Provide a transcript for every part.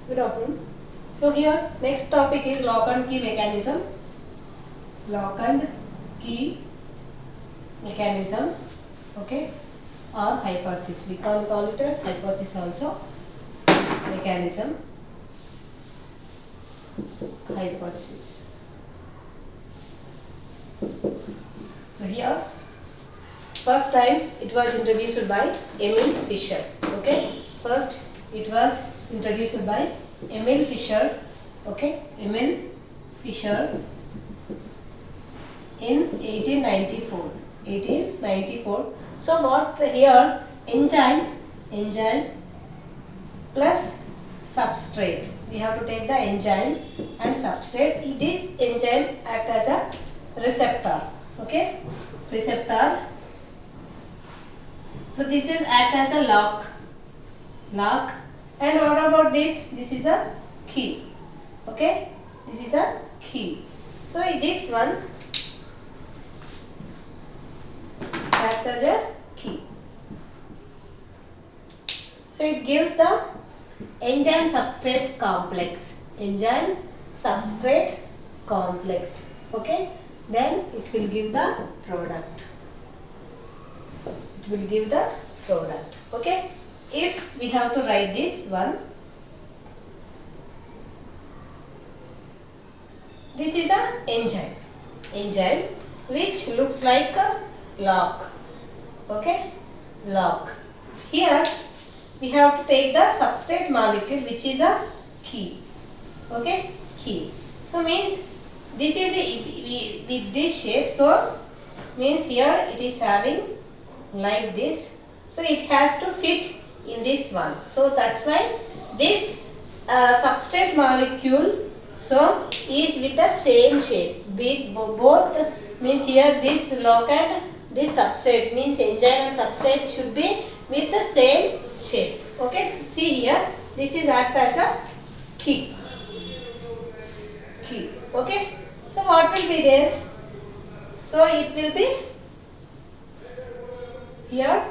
Good afternoon. So here next topic is lock and key mechanism. Lock and key mechanism. Okay, or hypothesis. We can call it as hypothesis also. Mechanism. Hypothesis. So here first time it was introduced by Emil Fischer. Okay, first it was introduced by Emil Fischer. Okay, Emil Fischer in 1894. 1894. So what here enzyme plus substrate. We have to take the enzyme and substrate. This enzyme act as a receptor. Okay, receptor. So this is act as a lock. And what about this? This is a key. Okay, this is a key. So this one acts as a key. So it gives the enzyme substrate complex. Enzyme substrate complex. Okay, then it will give the product. It will give the product. Okay, if we have to write this one, this is a enzyme which looks like a lock. Okay, lock. Here we have to take the substrate molecule which is a key. Okay, key. So means this is with this shape. So means here it is having like this. So it has to fit in this one. So that's why this substrate molecule so is with the same shape. With both means here this lock and this substrate means enzyme and substrate should be with the same shape. Okay, so see here this is act as a key. Okay, so what will be there? So it will be here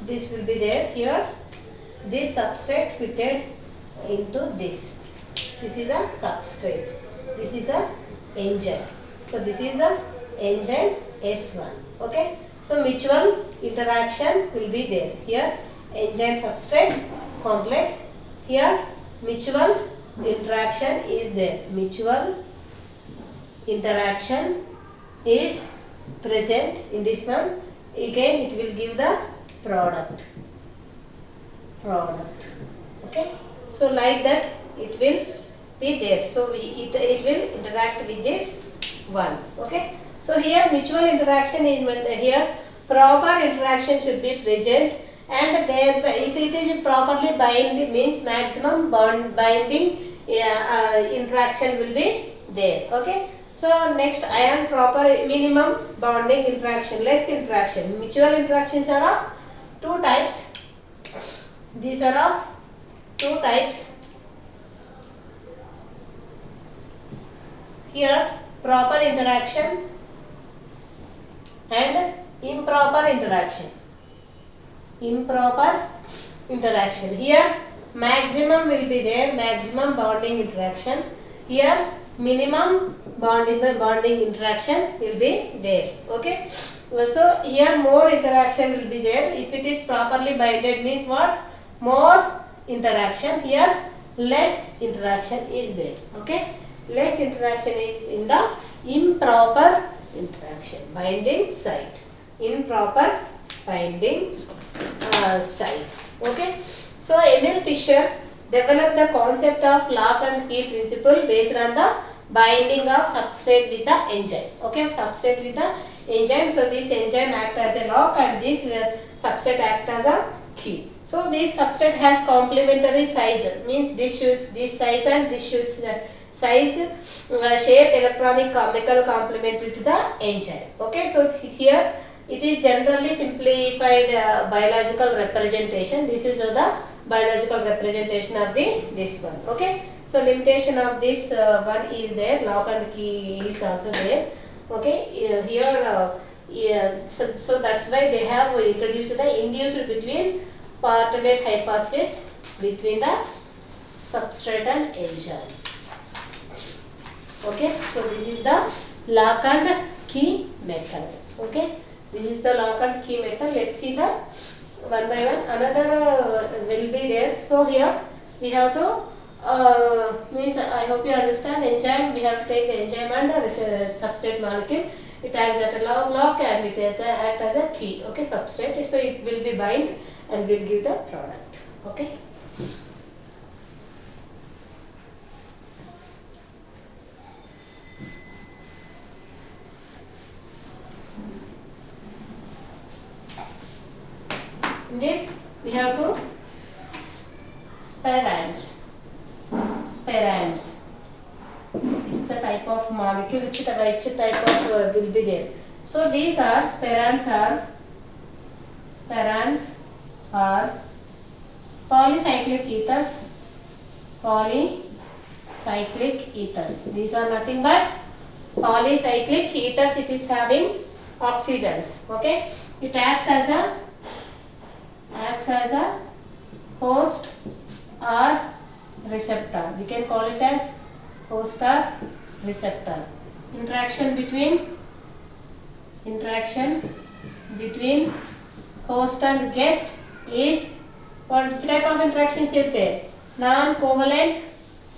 this will be there. Here this substrate fitted into this. This is a substrate. This is a enzyme. So this is a enzyme S1. Okay. So mutual interaction will be there. Here enzyme substrate complex. Here mutual interaction is there. Mutual interaction is present in this one. Again it will give the product. Okay. So like that it will be there. So it will interact with this one. Okay. So here mutual interaction is here proper interaction should be present, and there if it is properly binding means maximum binding interaction will be there. Okay. So next ion proper minimum bonding interaction, less interaction. Mutual interactions are of two types. These are of two types. Here proper interaction and improper interaction. Here maximum will be there, maximum bonding interaction. Here minimum bonding interaction will be there. Okay. So here more interaction will be there. If it is properly binded means what? More interaction. Here less interaction is there. Okay. Less interaction is in the improper interaction binding site. Improper binding site. Okay. So Emil Fischer developed the concept of lock and key principle based on the binding of substrate with the enzyme. Okay, substrate with the enzyme. So this enzyme act as a lock and this substrate act as a key. So this substrate has complementary size. Means this shoots this size and this shoots the size, shape, electronic, chemical complementary to the enzyme. Okay, so here it is generally simplified biological representation. This is the biological representation of this one. Okay, so limitation of this one is there. Lock and key is also there. Okay, here Yeah, so that's why they have introduced the induced between partolate hypothesis between the substrate and enzyme. Okay, so this is the lock and key method. Okay, this is the lock and key method. Let's see the one by one. Another will be there. So here we have to means I hope you understand enzyme. We have to take the enzyme and the substrate molecule. It acts at a lock and it has act as a key. Okay, substrate. So it will be bind and will give the product. Okay. In this we have to spirans. This is a type of molecule which type of will be there. So these are spirans are polycyclic ethers. These are nothing but polycyclic ethers. It is having oxygens. Okay, it acts as a host or receptor. We can call it as host or receptor. Interaction between host and guest is which type of interactions is there? Non-covalent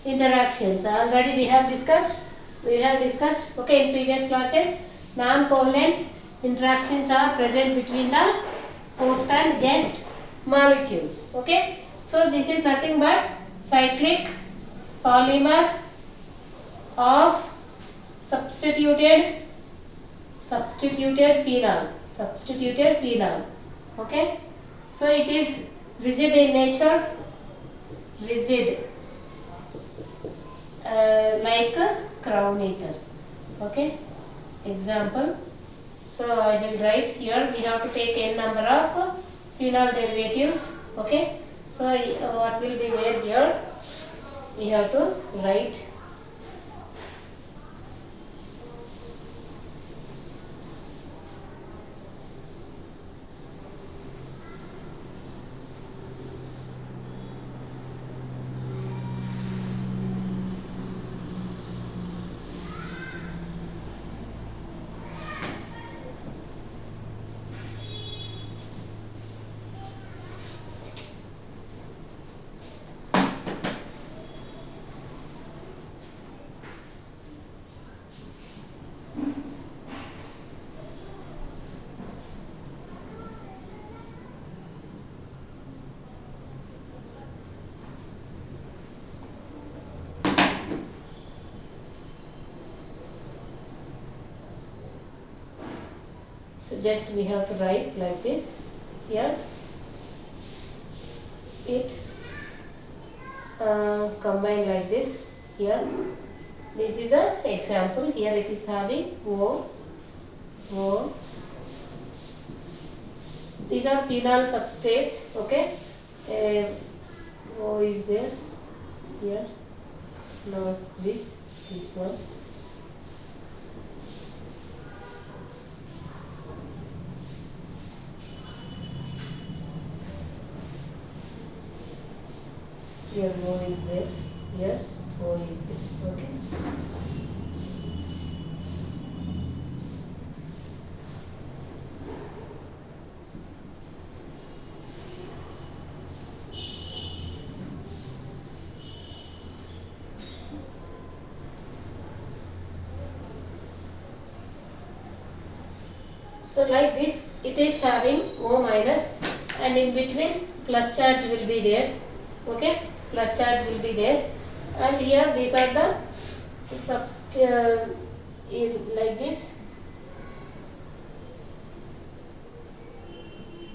interactions. Already we have discussed. Okay, in previous classes. Non-covalent interactions are present between the host and guest molecules. Okay, so this is nothing but cyclic polymer of substituted phenol. Okay, so it is rigid in nature, like a crown eater. Okay, example. So I will write here. We have to take n number of phenol derivatives. Okay, so what will be there here? We have to write so just we have to write like this here. It combine like this here. This is an example. Here it is having O. These are phenol substrates. Okay, O is there here. Now this one. Here O is there, here O is there. Okay. So like this, it is having O minus, and in between plus charge will be there. Okay, plus charge will be there, and here these are the like this.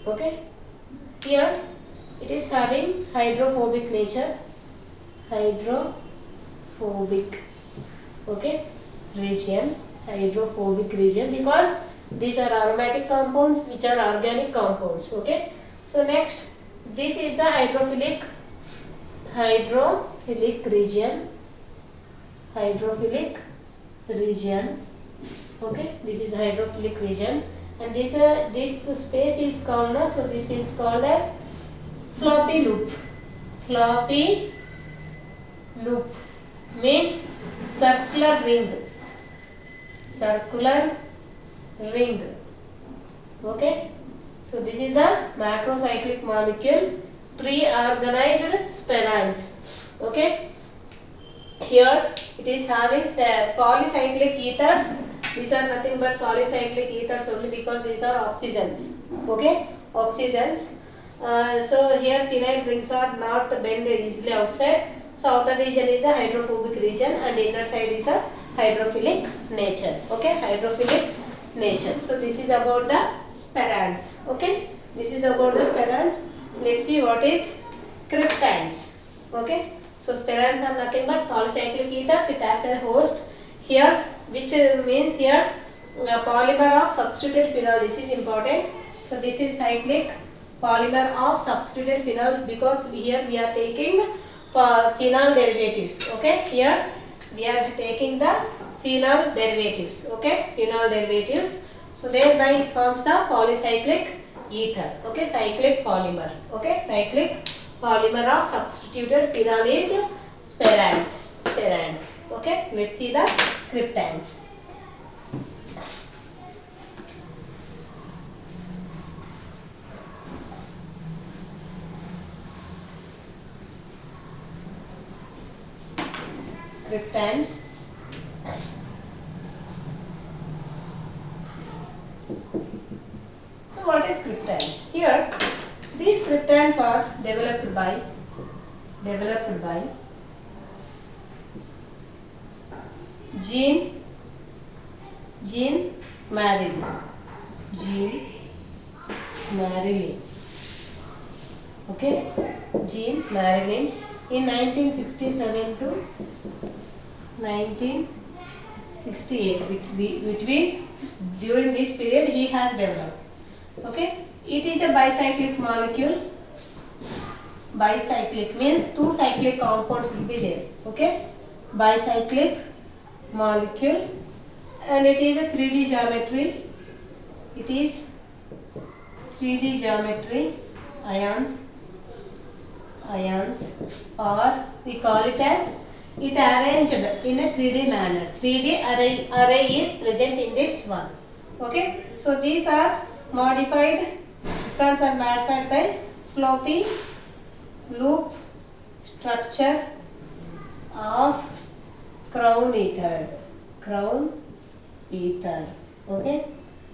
Okay, here it is having hydrophobic nature, okay, hydrophobic region, because these are aromatic compounds which are organic compounds. Okay, so next, this is the hydrophilic region. Okay, this is hydrophilic region. and this space is called so this is called as floppy loop. Floppy loop means circular ring. Circular ring. Okay. So this is the macrocyclic molecule, pre-organized spirans. Okay. Here it is having polycyclic ethers. These are nothing but polycyclic ethers only because these are oxygens. Okay, oxygens. So here phenyl rings are not bend easily outside. So outer region is a hydrophobic region and inner side is a hydrophilic nature. Okay, hydrophilic nature. So this is about the spirans. Okay, this is about the spirans. Let's see what is cryptands. Okay, so spirans are nothing but polycyclic ethers. It acts as a host here, which means here polymer of substituted phenol. This is important. So this is cyclic polymer of substituted phenol because here we are taking phenol derivatives. Okay, here we are taking the phenol derivatives. Okay, phenol derivatives. So thereby it forms the polycyclic ether. Okay, cyclic polymer. Okay, cyclic polymer of substituted phenol is spirans. Spirans. Okay, so let's see the cryptands. Cryptands. So what is cryptands? Here these cryptands are developed by Jean Marilyn. Okay, Jean Marilyn in 1967 to 1968. Between during this period he has developed. Okay, it is a bicyclic molecule. Bicyclic means two cyclic compounds will be there. Okay, bicyclic molecule, and it is a 3D geometry. It is 3D geometry. Ions, or we call it as it arranged in a 3D manner. 3D array is present in this one. Okay, so these are modified. Electrons are modified by floppy loop structure of crown ether. Okay,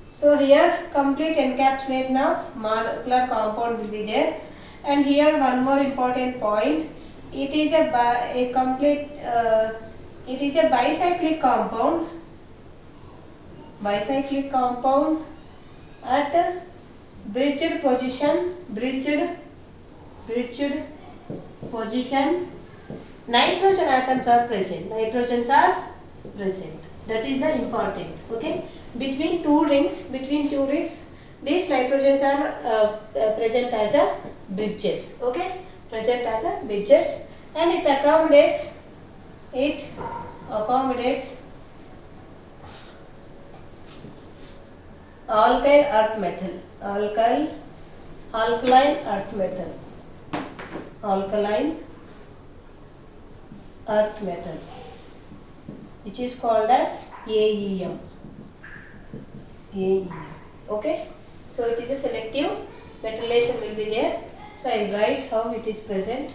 so here complete encapsulation of molecular compound will be there, and here one more important point. It is a bicyclic compound. Bicyclic compound at bridged position. Nitrogen atoms are present. That is the important. Okay, between two rings, these nitrogens are present as a bridges. Okay, present as a bridges, and it accommodates alkyl earth metal. Alkaline earth metal, which is called as AEM. Okay, so it is a selective metallation will be there. So I will write how it is present.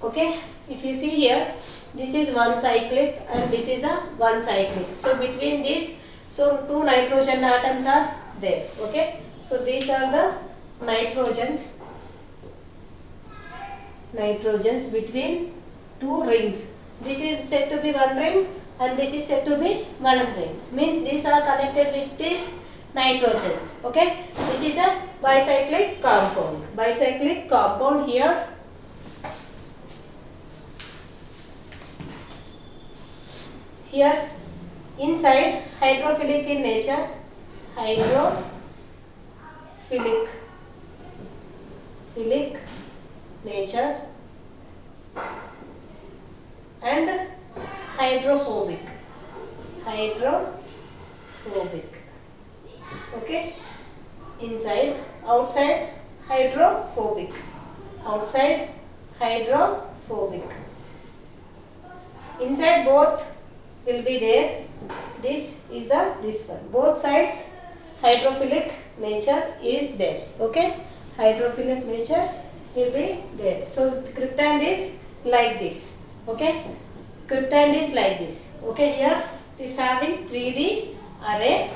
Okay, if you see here, this is one cyclic and this is a one cyclic. So between this, so two nitrogen atoms are there. Okay, so these are the nitrogens between two rings. This is said to be one ring and this is said to be one ring. Means these are connected with these nitrogens. Okay, this is a bicyclic compound. Bicyclic compound here. Here inside hydrophilic in nature. Hydrophilic nature and hydrophobic. Okay, inside, outside hydrophobic. Inside both will be there. This one. Both sides hydrophilic nature is there. Okay, hydrophilic nature will be there. So the cryptand is like this. Okay, cryptand is like this. Okay, here it is having 3D array.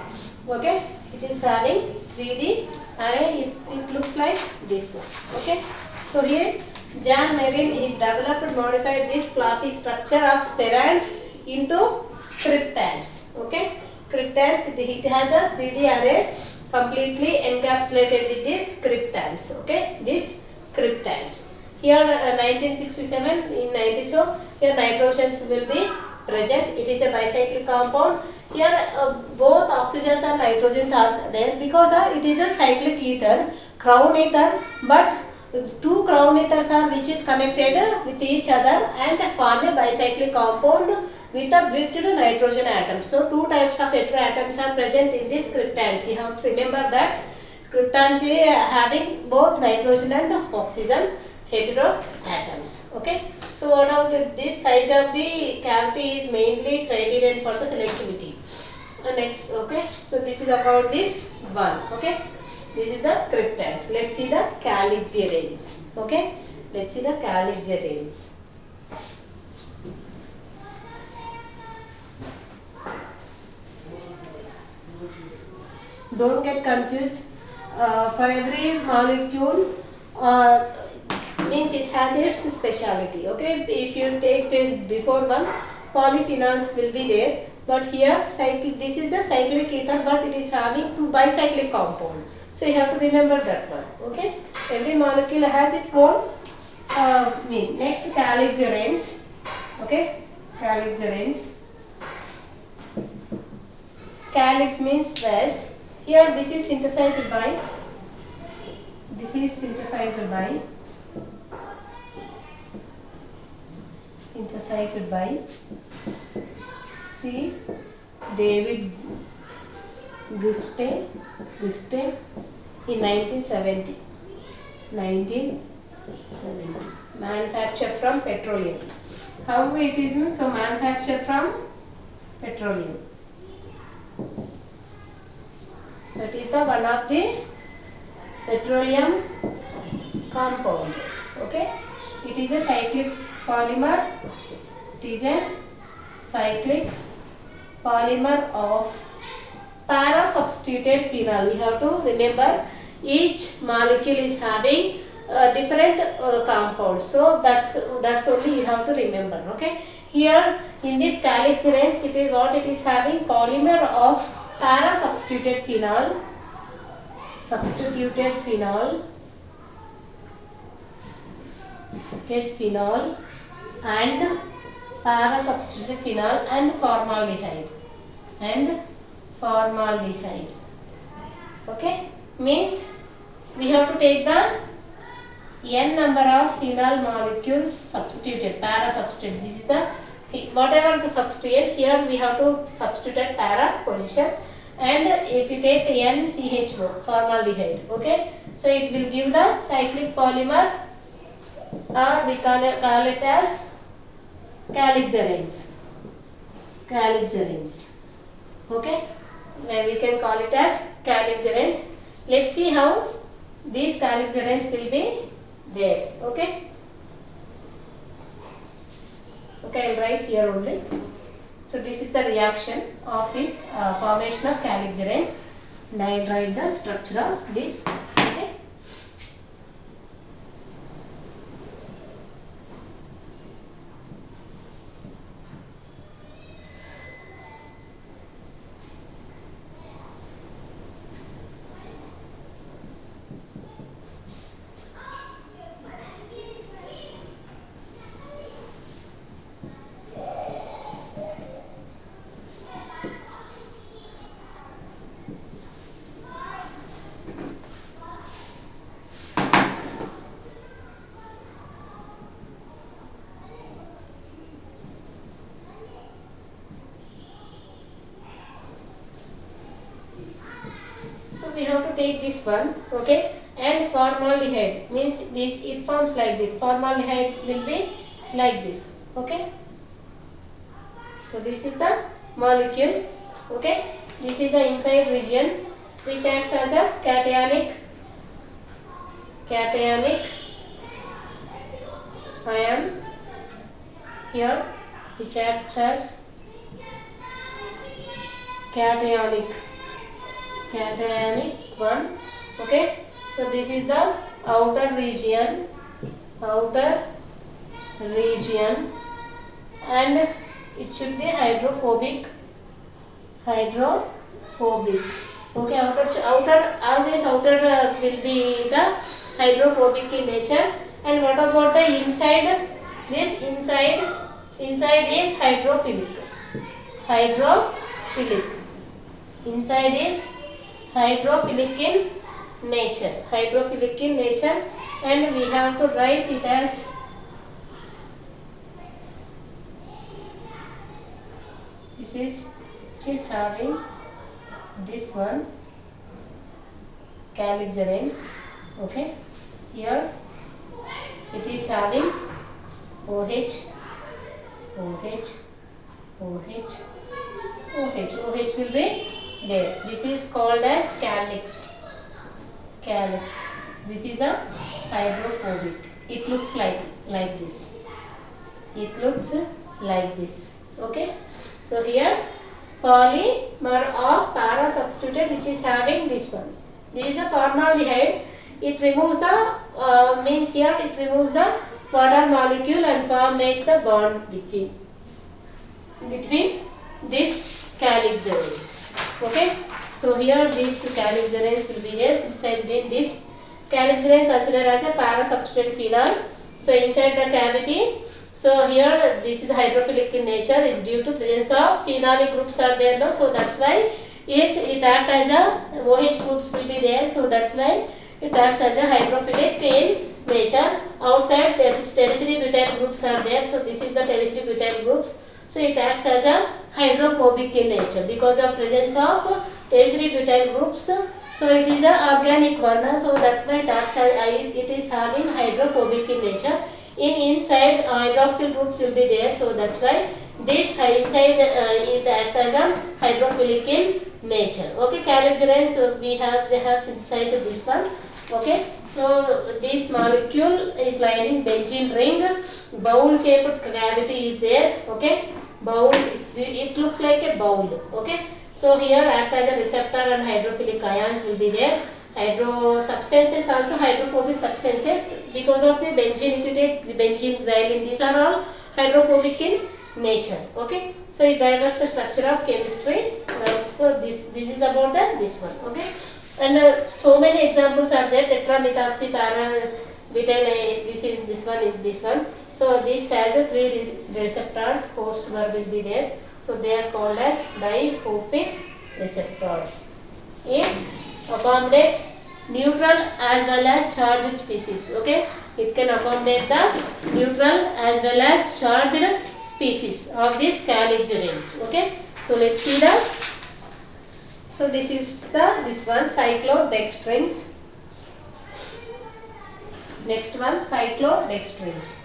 Okay, it is having 3D array. It looks like this one. Okay, so here Jan Marin is developed modified this floppy structure of spheroids into cryptands. Okay, cryptands, it has a 3D array completely encapsulated with these cryptands. Okay, these cryptands. Here 1967 in 90, so here nitrogens will be present. It is a bicyclic compound. Here both oxygens and nitrogens are there because it is a cyclic ether, crown ether, but two crown ethers are which is connected with each other and form a bicyclic compound with a bridged nitrogen atom. So two types of heteroatoms are present in these cryptands. You have to remember that cryptands having both nitrogen and oxygen heteroatoms. Okay, so what of this size of the cavity is mainly criterion for the selectivity. Next, okay, so this is about this one. Okay, this is the cryptands. Let's see the calixarenes. Okay, let's see the calixarenes. Don't get confused. For every molecule means it has its speciality. Okay, if you take this before one, polyphenols will be there, but here this is a cyclic ether, but it is having two bicyclic compound. So you have to remember that one. Okay, every molecule has its own mean. Next, calixarenes. Okay, calixarenes. Calyx means trash. Here this is synthesized by C. David Guste in 1970. Manufactured from petroleum. How it is? So manufactured from petroleum. So it is the one of the petroleum compound. Okay, it is a cyclic polymer. It is a cyclic polymer of para-substituted phenol. We have to remember each molecule is having different compounds. So that's only you have to remember. Okay, here in this calixarenes, it is what it is having, polymer of para-substituted phenol, and para-substituted phenol and formaldehyde. Okay, means we have to take the n number of phenol molecules substituted, para-substituted. This is the whatever the substituent, here we have to substitute para position, and if you take NCHO, formaldehyde. Okay, so it will give the cyclic polymer, or we call it as calixarenes. Okay, we can call it as calixarenes. Let's see how these calixarenes will be there. Okay, I will write here only. So this is the reaction of this formation of calixarenes. And I will write the structure of this. Okay. So we have to take this one, okay, and formaldehyde means this, it forms like this. Formaldehyde will be like this, okay. So this is the molecule, okay. This is the inside region which acts as a cationic ion here, which acts as cationic one, okay. So this is the outer region, and it should be hydrophobic, okay. Always outer will be the hydrophobic in nature. And what about the inside? This inside is hydrophilic, inside is hydrophilic in nature, and we have to write it as this is, which is having this one calyxarenes, okay. Here it is having OH will be there. This is called as calyx. This is a hydrophobic. It looks like this. Okay. So here polymer of para substituted, which is having this one. This is a formaldehyde. It removes the means here it removes the water molecule and makes the bond between this calyxarenes. Okay. So here these calyxarenes will be there synthesized in this. Calyxarene considered as a para substituted phenol. So inside the cavity. So here this is hydrophilic in nature is due to presence of phenolic groups are there now. So that's why it acts as a OH groups will be there. So that's why it acts as a hydrophilic in nature. Outside tertiary butyl groups are there. So this is the tertiary butyl groups. So it acts as a hydrophobic in nature because of presence of tertiary butyl groups. So it is an organic one. So that's why it is having hydrophobic in nature. Inside hydroxyl groups will be there. So that's why this inside it acts as a hydrophilic in nature. Okay, calyxarenes, so they have synthesized this one. Okay, so this molecule is lining benzene ring. Bowl shaped cavity is there. Okay, bowl, it looks like a bowl. Okay, so here act as a receptor and hydrophilic ions will be there. Hydro substances also hydrophobic substances because of the benzene. If you take the benzene, xylene, these are all hydrophobic in nature. Okay, so it diverts the structure of chemistry. So this is about this one. Okay, and so many examples are there. Tetramethoxy para butyl. This one is this one. So this has a 3 receptors. Host verb will be there. So they are called as dihopic receptors. It accommodate neutral as well as charged species. Okay, it can accommodate the neutral as well as charged species of these calyxarenes. Okay, so let's see the. So this is this one cyclodextrins. Next one cyclodextrins.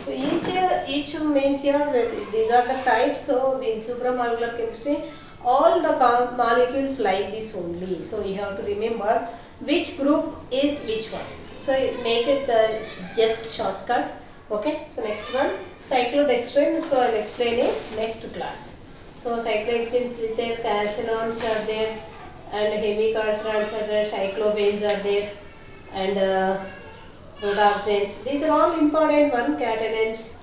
So each means here these are the types. So in supramolecular chemistry, all the molecules like this only. So you have to remember which group is which one. So make it just shortcut. Okay. So next one, cyclodextrin. So I'll explain it next class. So cyclohexane there, calcinones are there, and hemicarcerans are there, cyclobanes are there, and rhodopsins. These are all important one. Catenins,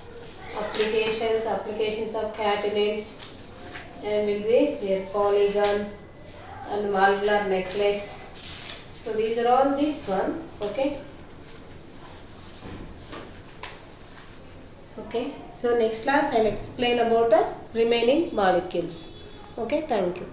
applications of catenins, and will be there polygon and valvular necklace. So these are all this one. Okay. Okay. So next class I'll explain about the remaining molecules. Okay. Thank you.